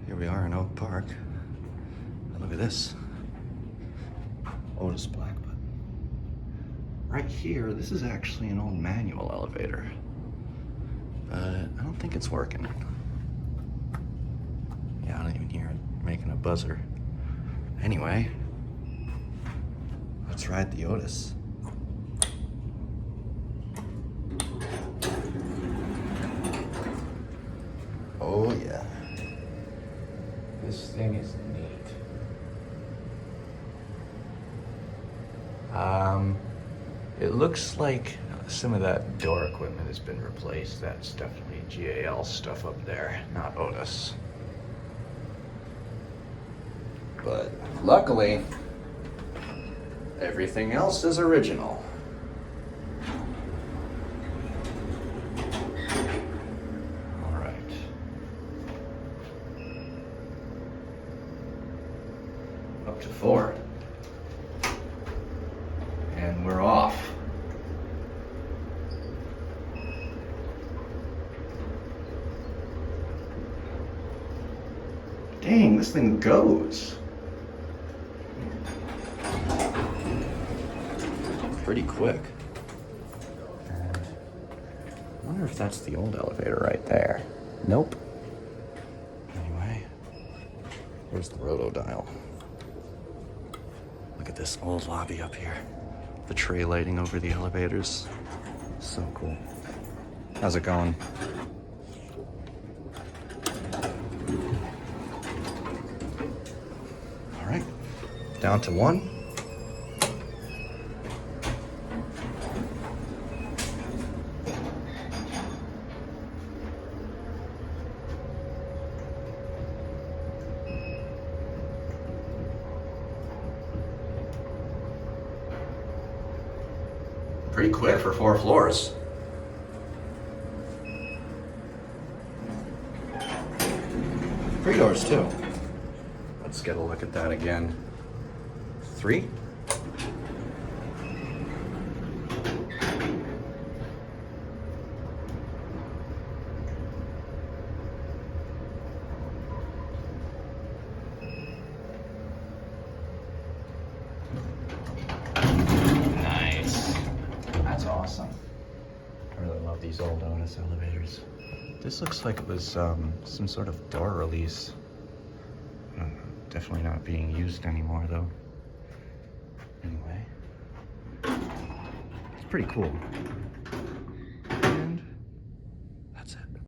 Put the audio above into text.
Here we are in Oak Park. Look at this. Otis black button. Right here, this is actually an old manual elevator. But I don't think it's working. Yeah, I don't even hear it making a buzzer. Anyway, let's ride the Otis. Oh yeah. This thing is neat. It looks like some of that door equipment has been replaced. That's definitely GAL stuff up there, not Otis. But luckily, everything else is original. All right. Up to 4. And we're off. Dang, this thing goes. Pretty quick. And I wonder if that's the old elevator right there. Nope. Anyway, here's the roto dial. Look at this old lobby up here. The tray lighting over the elevators. So cool. How's it going? All right, down to 1. Pretty quick for 4 floors. 3 doors too. Let's get a look at that again. 3. Nice. That's awesome. I really love these old Otis elevators. This looks like it was some sort of door release. Definitely not being used anymore though. Anyway, it's pretty cool.